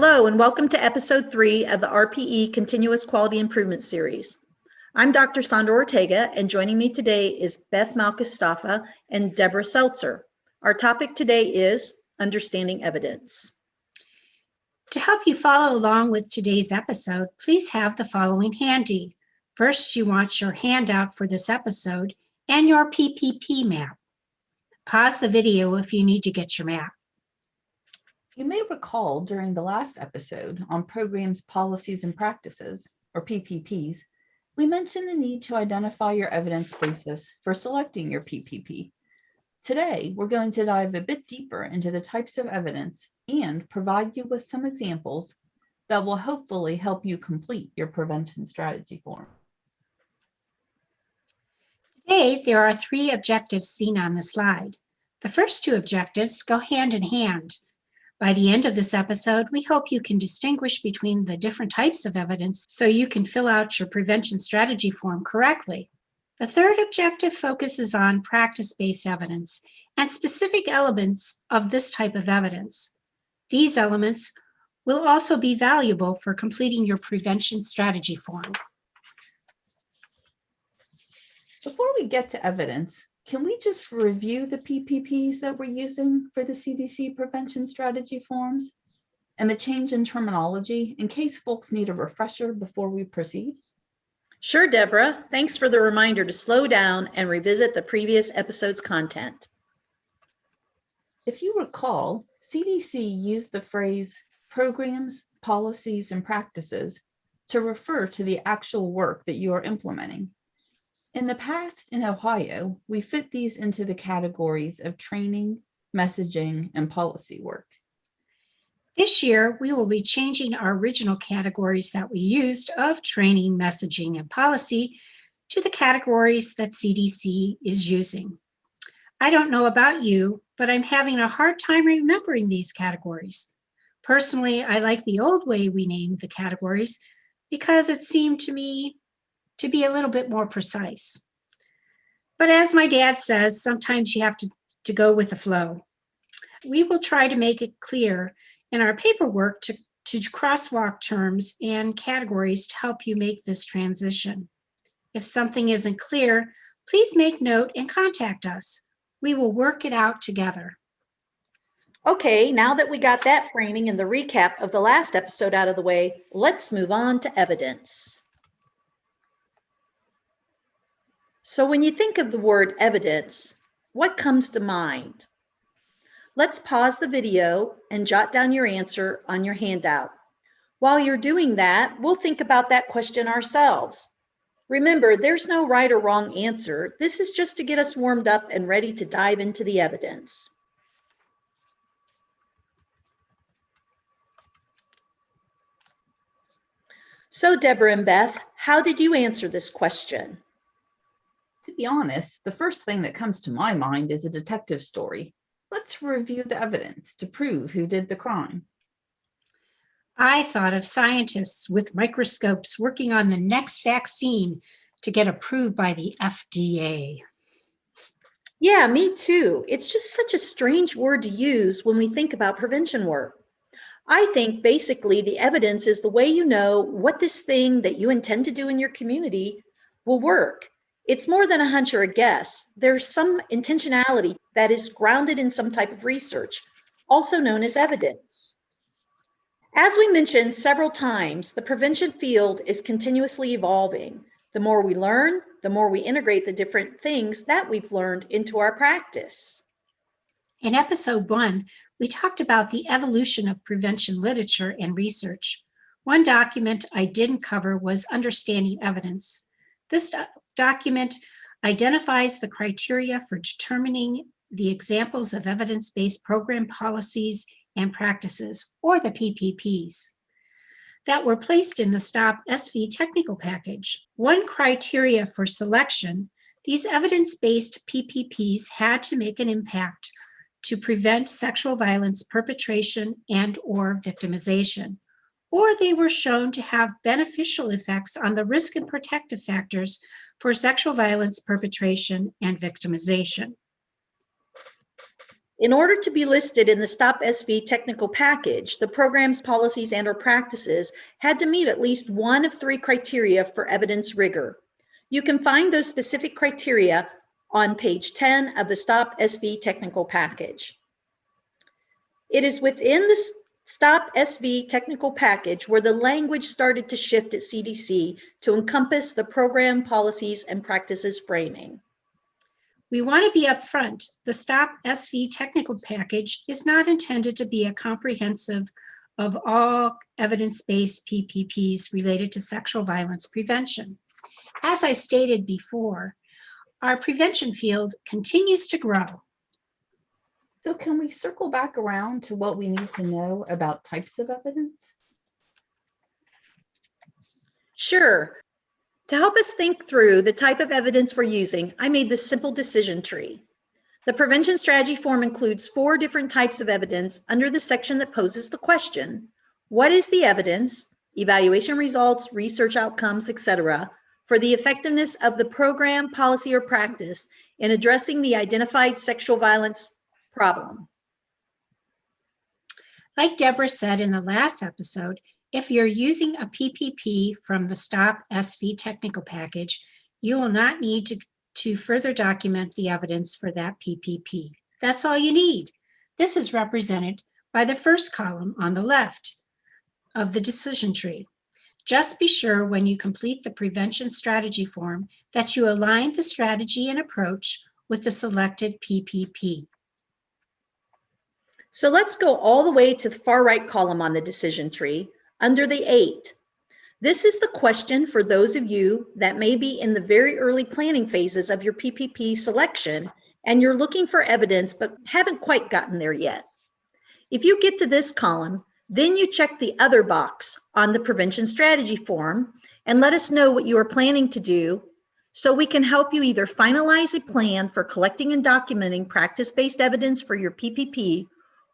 Hello, and welcome to episode 3 of the RPE Continuous Quality Improvement Series. I'm Dr. Sandra Ortega, and joining me today is Beth, Malchus, Stafa, and Debra Seltzer. Our topic today is Understanding Evidence. To help you follow along with today's episode, please have the following handy. First, you want your handout for this episode and your PPP map. Pause the video if you need to get your map. You may recall during the last episode on Programs, Policies, and Practices, or PPPs, we mentioned the need to identify your evidence basis for selecting your PPP. Today, we're going to dive a bit deeper into the types of evidence and provide you with some examples that will hopefully help you complete your prevention strategy form. Today, there are 3 objectives seen on the slide. The first 2 objectives go hand in hand. By the end of this episode, we hope you can distinguish between the different types of evidence so you can fill out your prevention strategy form correctly. The third objective focuses on practice-based evidence and specific elements of this type of evidence. These elements will also be valuable for completing your prevention strategy form. Before we get to evidence, can we just review the PPPs that we're using for the CDC prevention strategy forms and the change in terminology in case folks need a refresher before we proceed? Sure, Debra. Thanks for the reminder to slow down and revisit the previous episode's content. If you recall, CDC used the phrase programs, policies, and practices to refer to the actual work that you are implementing. In the past, in Ohio, we fit these into the categories of training, messaging, and policy work. This year, we will be changing our original categories that we used of training, messaging, and policy to the categories that CDC is using. I don't know about you, but I'm having a hard time remembering these categories. Personally, I like the old way we named the categories because it seemed to me to be a little bit more precise. But as my dad says, sometimes you have to go with the flow. We will try to make it clear in our paperwork to crosswalk terms and categories to help you make this transition. If something isn't clear, please make note and contact us. We will work it out together. Okay, now that we got that framing and the recap of the last episode out of the way, let's move on to evidence. So when you think of the word evidence, what comes to mind? Let's pause the video and jot down your answer on your handout. While you're doing that, we'll think about that question ourselves. Remember, there's no right or wrong answer. This is just to get us warmed up and ready to dive into the evidence. So, Debra and Beth, how did you answer this question? To be honest, the first thing that comes to my mind is a detective story. Let's review the evidence to prove who did the crime. I thought of scientists with microscopes working on the next vaccine to get approved by the FDA. Yeah, me too. It's just such a strange word to use when we think about prevention work. I think basically the evidence is the way you know what this thing that you intend to do in your community will work. It's more than a hunch or a guess. There's some intentionality that is grounded in some type of research, also known as evidence. As we mentioned several times, the prevention field is continuously evolving. The more we learn, the more we integrate the different things that we've learned into our practice. In episode 1, we talked about the evolution of prevention literature and research. One document I didn't cover was Understanding Evidence. This document identifies the criteria for determining the examples of evidence-based program policies and practices, or the PPPs, that were placed in the STOP SV technical package. One criteria for selection, these evidence-based PPPs had to make an impact to prevent sexual violence perpetration and/or victimization, or they were shown to have beneficial effects on the risk and protective factors for sexual violence perpetration and victimization. In order to be listed in the STOP SV technical package, the programs, policies, and/or practices had to meet at least one of 3 criteria for evidence rigor. You can find those specific criteria on page 10 of the STOP SV technical package. It is within the STOP SV technical package where the language started to shift at CDC to encompass the program, policies, and practices framing. We want to be upfront. The STOP SV technical package is not intended to be a comprehensive of all evidence-based PPPs related to sexual violence prevention. As I stated before, our prevention field continues to grow. So can we circle back around to what we need to know about types of evidence? Sure. To help us think through the type of evidence we're using, I made this simple decision tree. The prevention strategy form includes 4 different types of evidence under the section that poses the question, what is the evidence, evaluation results, research outcomes, etc., for the effectiveness of the program, policy, or practice in addressing the identified sexual violence problem? Like Debra said in the last episode, if you're using a PPP from the STOP SV technical package, you will not need to further document the evidence for that PPP. That's all you need. This is represented by the first column on the left of the decision tree. Just be sure when you complete the prevention strategy form that you align the strategy and approach with the selected PPP. So let's go all the way to the far right column on the decision tree, under the 8. This is the question for those of you that may be in the very early planning phases of your PPP selection and you're looking for evidence but haven't quite gotten there yet. If you get to this column, then you check the other box on the prevention strategy form and let us know what you are planning to do so we can help you either finalize a plan for collecting and documenting practice-based evidence for your PPP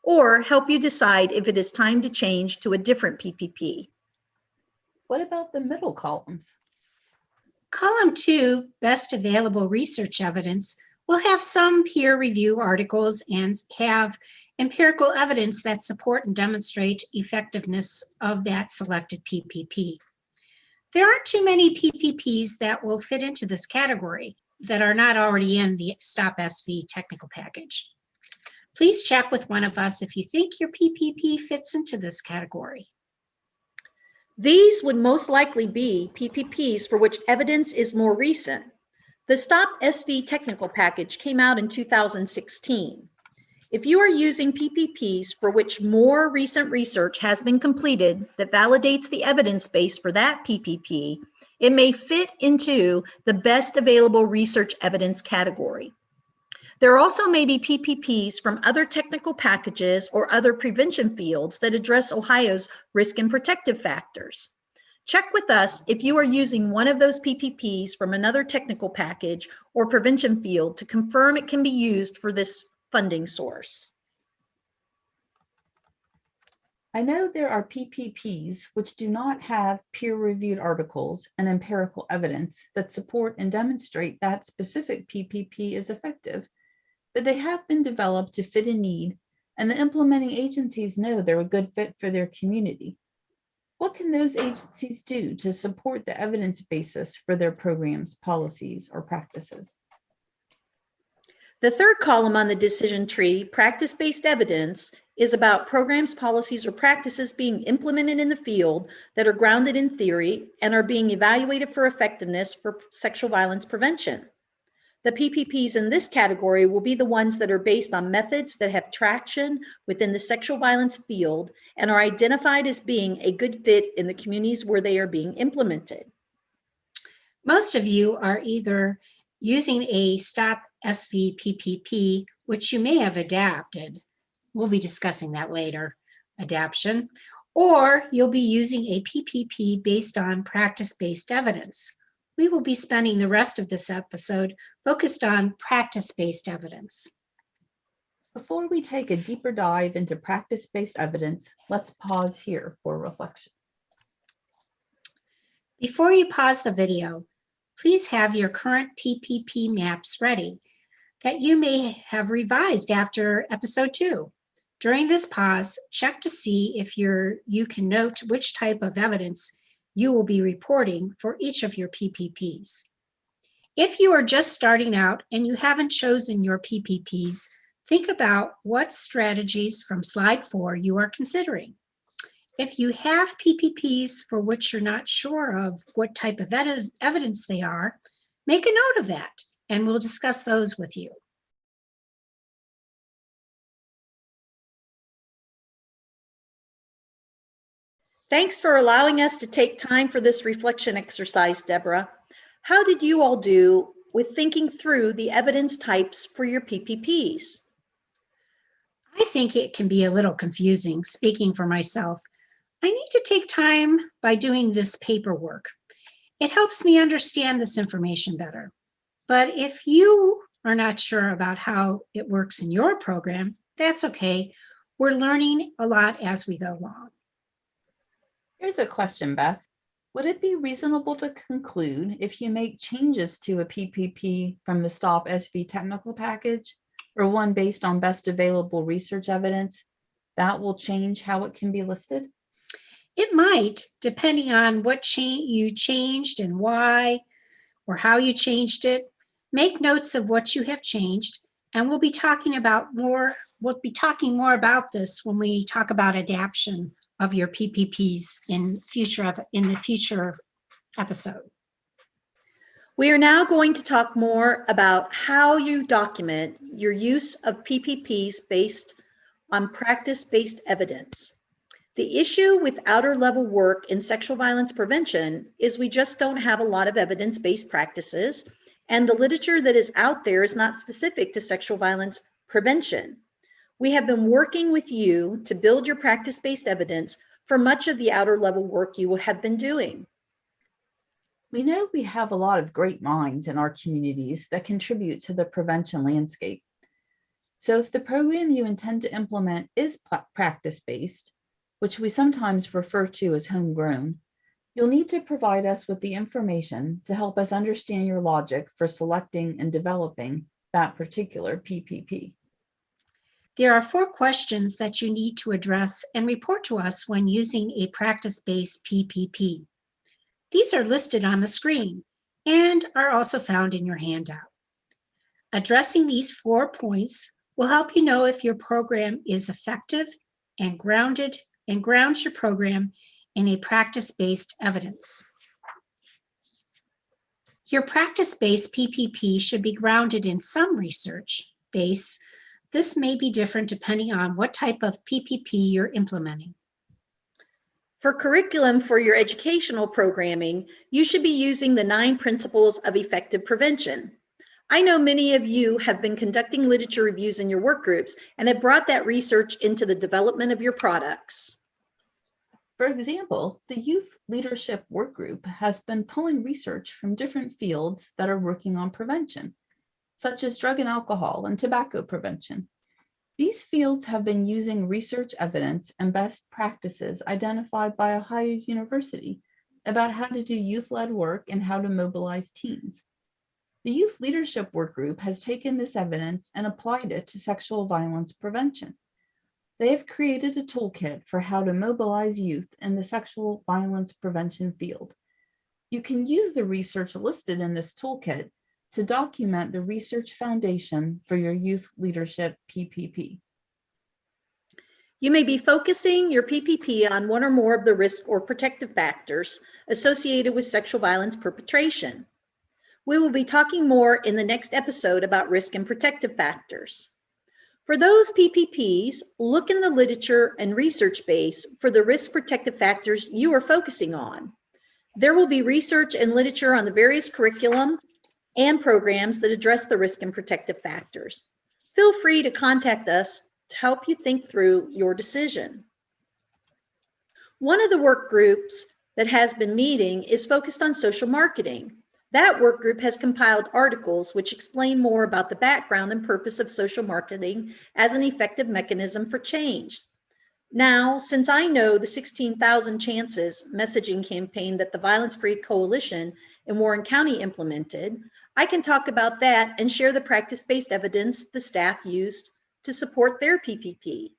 or help you decide if it is time to change to a different PPP. What about the middle columns? Column 2, best available research evidence, will have some peer review articles and have empirical evidence that support and demonstrate effectiveness of that selected PPP. There aren't too many PPPs that will fit into this category that are not already in the STOP SV technical package. Please check with one of us if you think your PPP fits into this category. These would most likely be PPPs for which evidence is more recent. The STOP SV technical package came out in 2016. If you are using PPPs for which more recent research has been completed that validates the evidence base for that PPP, it may fit into the best available research evidence category. There also may be PPPs from other technical packages or other prevention fields that address Ohio's risk and protective factors. Check with us if you are using one of those PPPs from another technical package or prevention field to confirm it can be used for this funding source. I know there are PPPs which do not have peer-reviewed articles and empirical evidence that support and demonstrate that specific PPP is effective, but they have been developed to fit a need, and the implementing agencies know they're a good fit for their community. What can those agencies do to support the evidence basis for their programs, policies, or practices? The third column on the decision tree, practice-based evidence, is about programs, policies, or practices being implemented in the field that are grounded in theory and are being evaluated for effectiveness for sexual violence prevention. The PPPs in this category will be the ones that are based on methods that have traction within the sexual violence field and are identified as being a good fit in the communities where they are being implemented. Most of you are either using a STOP SV PPP, which you may have adapted. We'll be discussing that later, adaption, or you'll be using a PPP based on practice-based evidence. We will be spending the rest of this episode focused on practice-based evidence. Before we take a deeper dive into practice-based evidence, let's pause here for reflection. Before you pause the video, please have your current PPP maps ready. that you may have revised after episode 2. During this pause, check to see if you can note which type of evidence you will be reporting for each of your PPPs. If you are just starting out and you haven't chosen your PPPs, think about what strategies from slide 4 you are considering. If you have PPPs for which you're not sure of what type of evidence they are, make a note of that, and we'll discuss those with you. Thanks for allowing us to take time for this reflection exercise, Deborah. How did you all do with thinking through the evidence types for your PPPs? I think it can be a little confusing, speaking for myself. I need to take time by doing this paperwork. It helps me understand this information better. But if you are not sure about how it works in your program, that's okay. We're learning a lot as we go along. Here's a question, Beth. Would it be reasonable to conclude if you make changes to a PPP from the STOP SV technical package or one based on best available research evidence, that will change how it can be listed? It might, depending on what you changed and why, or how you changed it. Make notes of what you have changed, and we'll be talking more about this when we talk about adaptation of your PPPs in the future episode. We are now going to talk more about how you document your use of PPPs based on practice-based evidence. The issue with outer level work in sexual violence prevention is we just don't have a lot of evidence-based practices, and the literature that is out there is not specific to sexual violence prevention. We have been working with you to build your practice-based evidence for much of the outer level work you have been doing. We know we have a lot of great minds in our communities that contribute to the prevention landscape. So if the program you intend to implement is practice-based, which we sometimes refer to as homegrown, you'll need to provide us with the information to help us understand your logic for selecting and developing that particular PPP. There are 4 questions that you need to address and report to us when using a practice-based PPP. These are listed on the screen and are also found in your handout. Addressing these 4 points will help you know if your program is effective and grounds your program in a practice-based evidence. Your practice-based PPP should be grounded in some research base. This may be different depending on what type of PPP you're implementing. For curriculum for your educational programming, you should be using the 9 principles of effective prevention. I know many of you have been conducting literature reviews in your work groups and have brought that research into the development of your products. For example, the Youth Leadership Work Group has been pulling research from different fields that are working on prevention, such as drug and alcohol and tobacco prevention. These fields have been using research evidence and best practices identified by Ohio University about how to do youth-led work and how to mobilize teens. The Youth Leadership Work Group has taken this evidence and applied it to sexual violence prevention. They have created a toolkit for how to mobilize youth in the sexual violence prevention field. You can use the research listed in this toolkit to document the research foundation for your youth leadership PPP. You may be focusing your PPP on one or more of the risk or protective factors associated with sexual violence perpetration. We will be talking more in the next episode about risk and protective factors. For those PPPs, look in the literature and research base for the risk protective factors you are focusing on. There will be research and literature on the various curriculum and programs that address the risk and protective factors. Feel free to contact us to help you think through your decision. One of the work groups that has been meeting is focused on social marketing. That work group has compiled articles which explain more about the background and purpose of social marketing as an effective mechanism for change. Now, since I know the 16,000 Chances messaging campaign that the Violence Free Coalition in Warren County implemented, I can talk about that and share the practice-based evidence the staff used to support their PPP.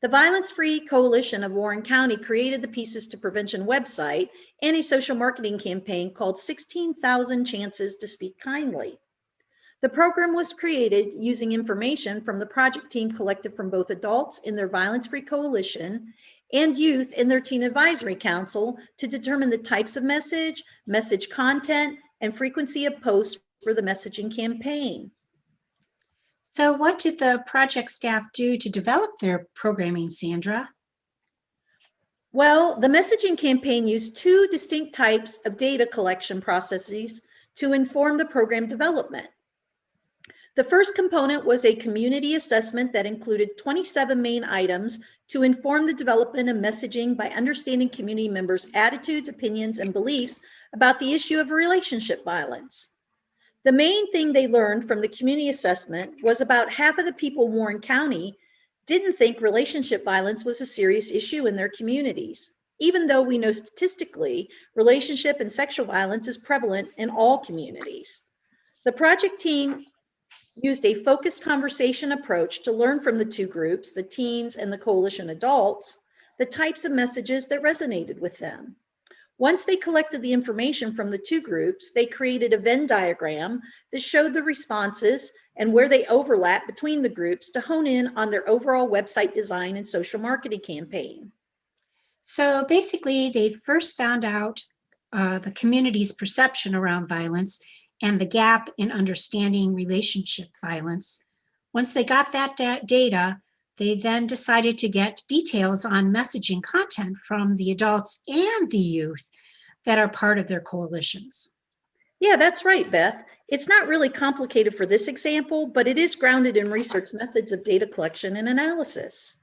The Violence-Free Coalition of Warren County created the Pieces to Prevention website and a social marketing campaign called 16,000 Chances to Speak Kindly. The program was created using information from the project team collected from both adults in their Violence-Free Coalition and youth in their Teen Advisory Council to determine the types of message content, and frequency of posts for the messaging campaign. So what did the project staff do to develop their programming, Sandra? Well, the messaging campaign used two distinct types of data collection processes to inform the program development. The first component was a community assessment that included 27 main items to inform the development of messaging by understanding community members' attitudes, opinions, and beliefs about the issue of relationship violence. The main thing they learned from the community assessment was about half of the people in Warren County didn't think relationship violence was a serious issue in their communities, even though we know statistically relationship and sexual violence is prevalent in all communities. The project team used a focused conversation approach to learn from the two groups, the teens and the coalition adults, the types of messages that resonated with them. Once they collected the information from the two groups, they created a Venn diagram that showed the responses and where they overlap between the groups to hone in on their overall website design and social marketing campaign. So basically, they first found out the community's perception around violence and the gap in understanding relationship violence. Once they got that data, they then decided to get details on messaging content from the adults and the youth that are part of their coalitions. Yeah, that's right, Beth. It's not really complicated for this example, but it is grounded in research methods of data collection and analysis.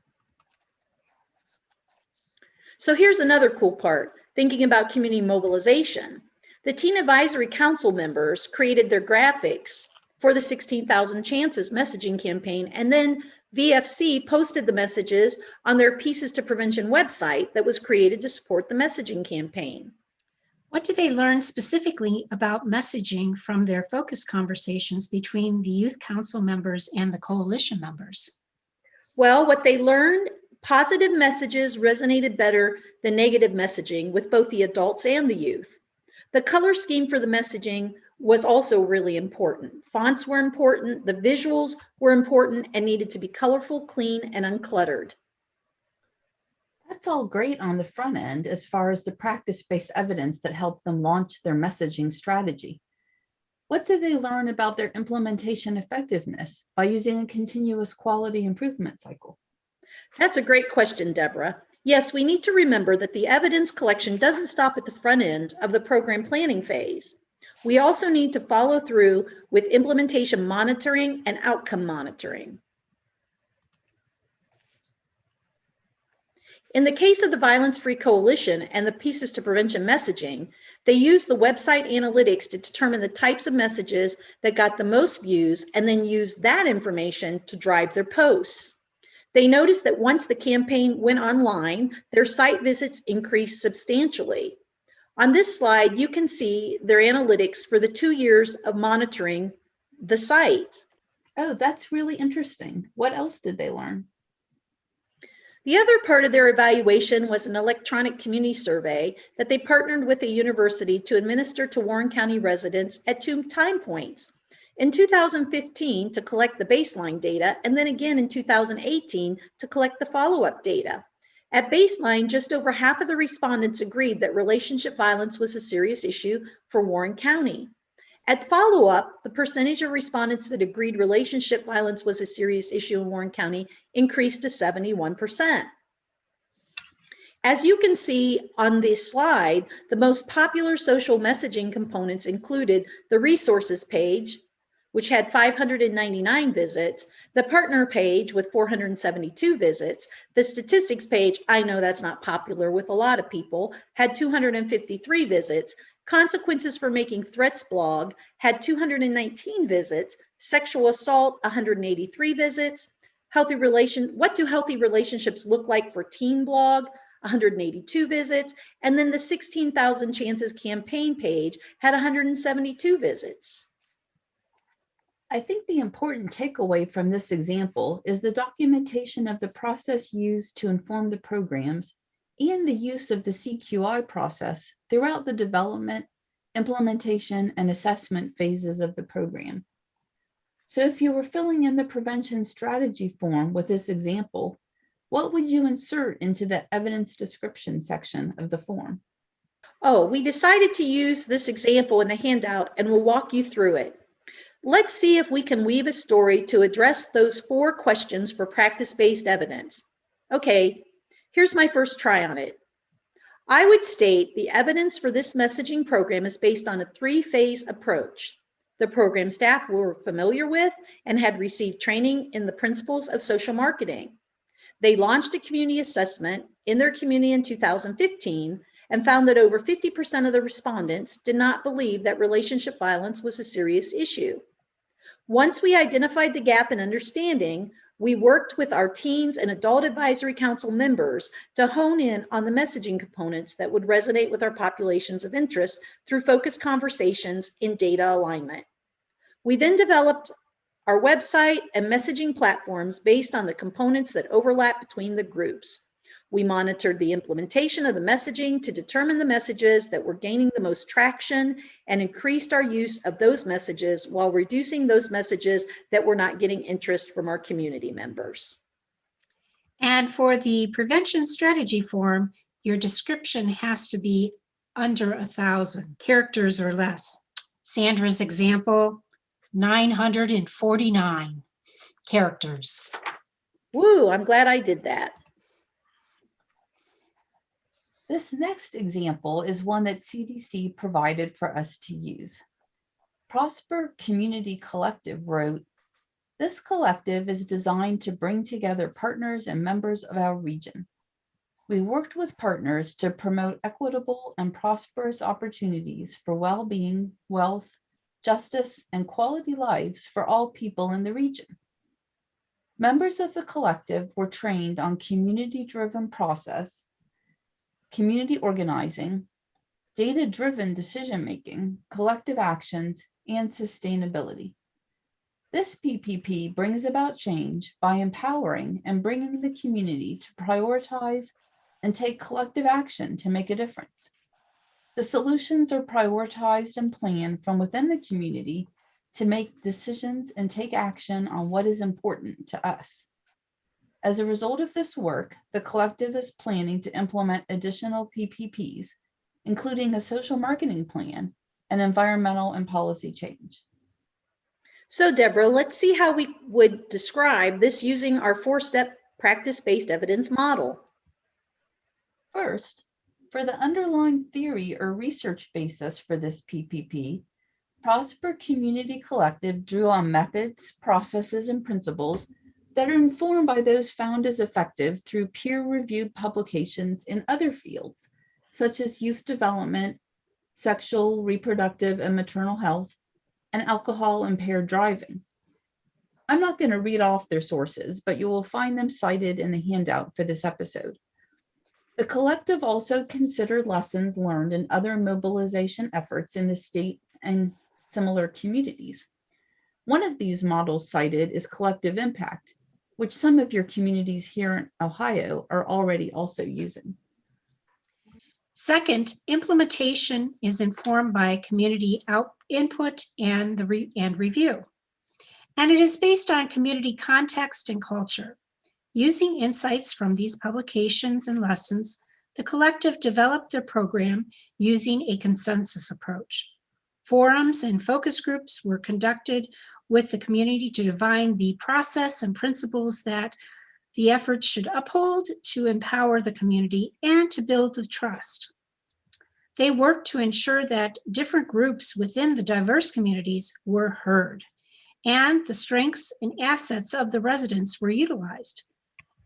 So here's another cool part, thinking about community mobilization. The Teen Advisory Council members created their graphics for the 16,000 Chances messaging campaign, and then VFC posted the messages on their Pieces to Prevention website that was created to support the messaging campaign. What did they learn specifically about messaging from their focus conversations between the youth council members and the coalition members? Well, what they learned, positive messages resonated better than negative messaging with both the adults and the youth. The color scheme for the messaging was also really important. Fonts were important, the visuals were important, and needed to be colorful, clean, and uncluttered. That's all great on the front end as far as the practice-based evidence that helped them launch their messaging strategy. What did they learn about their implementation effectiveness by using a continuous quality improvement cycle? That's a great question, Debra. Yes, we need to remember that the evidence collection doesn't stop at the front end of the program planning phase. We also need to follow through with implementation monitoring and outcome monitoring. In the case of the Violence-Free Coalition and the Pieces to Prevention messaging, they used the website analytics to determine the types of messages that got the most views and then used that information to drive their posts. They noticed that once the campaign went online, their site visits increased substantially. On this slide, you can see their analytics for the 2 years of monitoring the site. Oh, that's really interesting. What else did they learn? The other part of their evaluation was an electronic community survey that they partnered with a university to administer to Warren County residents at 2 time points. In 2015 to collect the baseline data, and then again in 2018 to collect the follow-up data. At baseline, just over half of the respondents agreed that relationship violence was a serious issue for Warren County. At follow-up, the percentage of respondents that agreed relationship violence was a serious issue in Warren County increased to 71%. As you can see on this slide, the most popular social messaging components included the resources page, which had 599 visits, the partner page with 472 visits, the statistics page, I know that's not popular with a lot of people, had 253 visits, consequences for making threats blog had 219 visits, sexual assault 183 visits, what do healthy relationships look like for teen blog, 182 visits, and then the 16,000 Chances campaign page had 172 visits. I think the important takeaway from this example is the documentation of the process used to inform the programs and the use of the CQI process throughout the development, implementation, and assessment phases of the program. So if you were filling in the prevention strategy form with this example, what would you insert into the evidence description section of the form? Oh, we decided to use this example in the handout and we'll walk you through it. Let's see if we can weave a story to address those 4 questions for practice-based evidence. Okay, here's my first try on it. I would state the evidence for this messaging program is based on a 3-phase approach. The program staff were familiar with and had received training in the principles of social marketing. They launched a community assessment in their community in 2015 and found that over 50% of the respondents did not believe that relationship violence was a serious issue. Once we identified the gap in understanding, we worked with our teens and adult advisory council members to hone in on the messaging components that would resonate with our populations of interest through focused conversations in data alignment. We then developed our website and messaging platforms based on the components that overlap between the groups. We monitored the implementation of the messaging to determine the messages that were gaining the most traction and increased our use of those messages while reducing those messages that were not getting interest from our community members. And for the prevention strategy form, your description has to be under 1,000 characters or less. Sandra's example, 949 characters. Woo, I'm glad I did that. This next example is one that CDC provided for us to use. Prosper Community Collective wrote, "This collective is designed to bring together partners and members of our region. We worked with partners to promote equitable and prosperous opportunities for well-being, wealth, justice, and quality lives for all people in the region. Members of the collective were trained on community-driven process, community organizing, data-driven decision-making, collective actions, and sustainability. This PPP brings about change by empowering and bringing the community to prioritize and take collective action to make a difference. The solutions are prioritized and planned from within the community to make decisions and take action on what is important to us. As a result of this work, the collective is planning to implement additional PPPs, including a social marketing plan and environmental and policy change." So Debra, let's see how we would describe this using our 4-step practice-based evidence model. First, for the underlying theory or research basis for this PPP, Prosper Community Collective drew on methods, processes, and principles that are informed by those found as effective through peer-reviewed publications in other fields, such as youth development, sexual, reproductive, and maternal health, and alcohol-impaired driving. I'm not going to read off their sources, but you will find them cited in the handout for this episode. The collective also considered lessons learned in other mobilization efforts in the state and similar communities. One of these models cited is collective impact, which some of your communities here in Ohio are already also using. Second, implementation is informed by community input and review. And it is based on community context and culture. Using insights from these publications and lessons, the collective developed their program using a consensus approach. Forums and focus groups were conducted with the community to define the process and principles that the effort should uphold to empower the community and to build the trust. They worked to ensure that different groups within the diverse communities were heard, and the strengths and assets of the residents were utilized.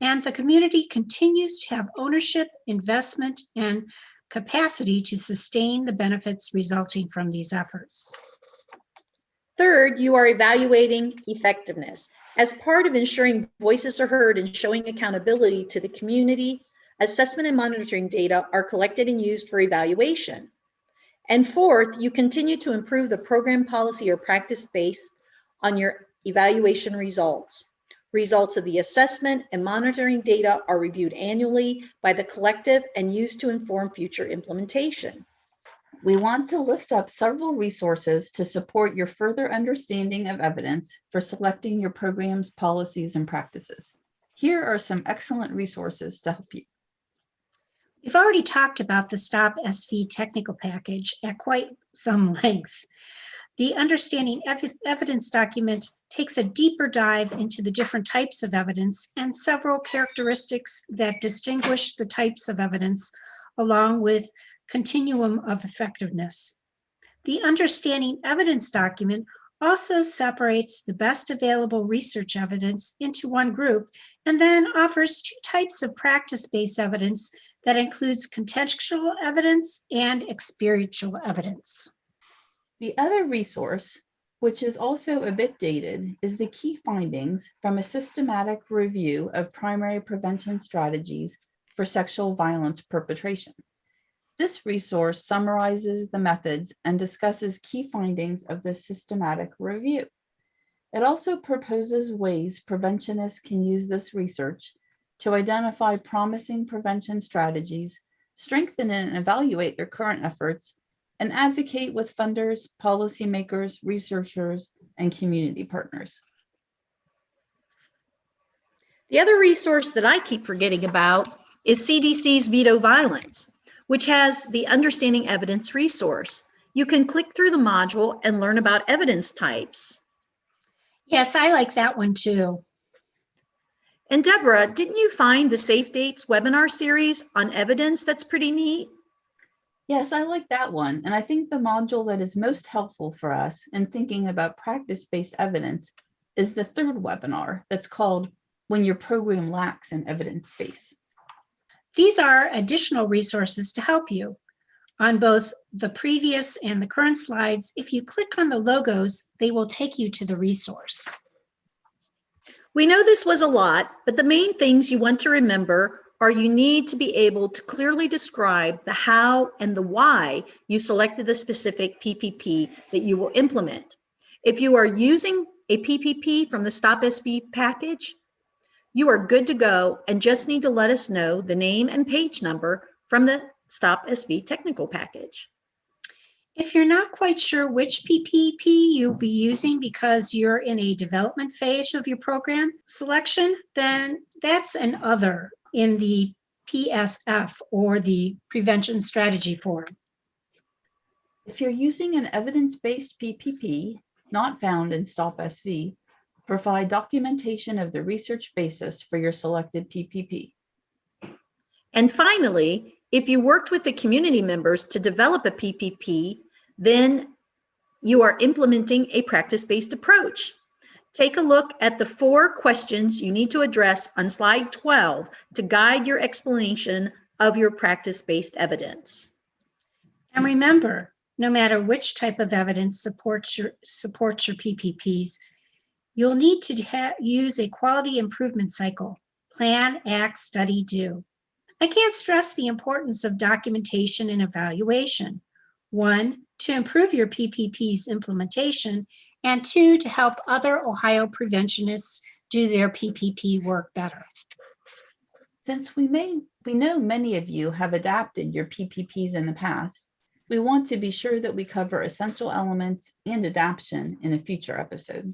And the community continues to have ownership, investment, and capacity to sustain the benefits resulting from these efforts. Third, you are evaluating effectiveness. As part of ensuring voices are heard and showing accountability to the community, assessment and monitoring data are collected and used for evaluation. And fourth, you continue to improve the program policy or practice base on your evaluation results. Results of the assessment and monitoring data are reviewed annually by the collective and used to inform future implementation. We want to lift up several resources to support your further understanding of evidence for selecting your program's policies and practices. Here are some excellent resources to help you. We've already talked about the STOP SV technical package at quite some length. The Understanding Evidence document takes a deeper dive into the different types of evidence and several characteristics that distinguish the types of evidence, along with continuum of effectiveness. The Understanding Evidence document also separates the best available research evidence into one group and then offers two types of practice-based evidence that includes contextual evidence and experiential evidence. The other resource, which is also a bit dated, is the key findings from a systematic review of primary prevention strategies for sexual violence perpetration. This resource summarizes the methods and discusses key findings of this systematic review. It also proposes ways preventionists can use this research to identify promising prevention strategies, strengthen and evaluate their current efforts, and advocate with funders, policymakers, researchers, and community partners. The other resource that I keep forgetting about is CDC's Veto Violence, which has the Understanding Evidence resource. You can click through the module and learn about evidence types. Yes, I like that one too. And Debra, didn't you find the Safe Dates webinar series on evidence that's pretty neat? Yes, I like that one. And I think the module that is most helpful for us in thinking about practice-based evidence is the third webinar that's called When Your Program Lacks an Evidence Base. These are additional resources to help you. On both the previous and the current slides, if you click on the logos, they will take you to the resource. We know this was a lot, but the main things you want to remember are you need to be able to clearly describe the how and the why you selected the specific PPP that you will implement. If you are using a PPP from the STOP SV package, you are good to go and just need to let us know the name and page number from the STOP SV technical package. If you're not quite sure which PPP you'll be using because you're in a development phase of your program selection, then that's an other in the PSF or the prevention strategy form. If you're using an evidence-based PPP not found in STOP SV, provide documentation of the research basis for your selected PPP. And finally, if you worked with the community members to develop a PPP, then you are implementing a practice-based approach. Take a look at the 4 questions you need to address on slide 12 to guide your explanation of your practice-based evidence. And remember, no matter which type of evidence supports your PPPs, you'll need to use a quality improvement cycle. Plan, act, study, do. I can't stress the importance of documentation and evaluation. 1, to improve your PPP's implementation, and 2, to help other Ohio preventionists do their PPP work better. Since we know many of you have adapted your PPPs in the past, we want to be sure that we cover essential elements and adaptation in a future episode.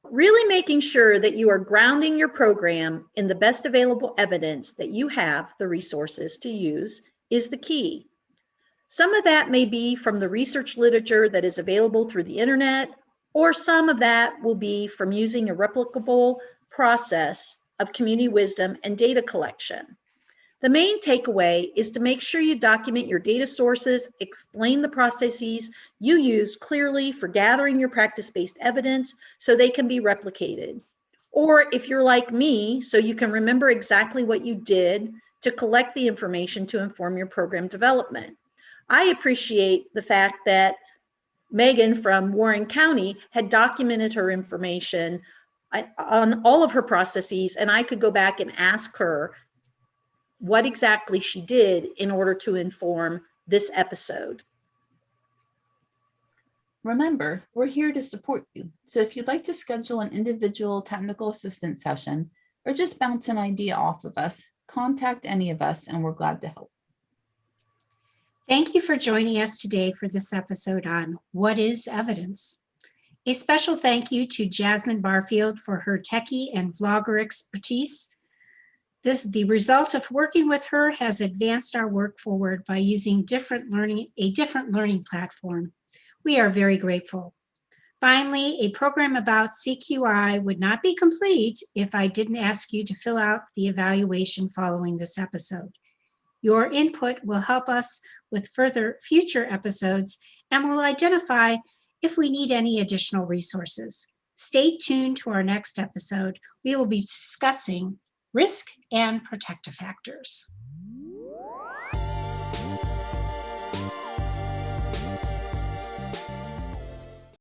Really making sure that you are grounding your program in the best available evidence that you have the resources to use is the key. Some of that may be from the research literature that is available through the internet, or some of that will be from using a replicable process of community wisdom and data collection. The main takeaway is to make sure you document your data sources, explain the processes you use clearly for gathering your practice-based evidence so they can be replicated. Or if you're like me, so you can remember exactly what you did to collect the information to inform your program development. I appreciate the fact that Megan from Warren County had documented her information on all of her processes, and I could go back and ask her what exactly she did in order to inform this episode. Remember, we're here to support you. So if you'd like to schedule an individual technical assistance session or just bounce an idea off of us, contact any of us and we're glad to help. Thank you for joining us today for this episode on What is Evidence? A special thank you to Jasmine Barfield for her techie and vlogger expertise. The result of working with her has advanced our work forward by using a different learning platform. We are very grateful. Finally, a program about CQI would not be complete if I didn't ask you to fill out the evaluation following this episode. Your input will help us with future episodes and will identify if we need any additional resources. Stay tuned to our next episode. We will be discussing risk and protective factors.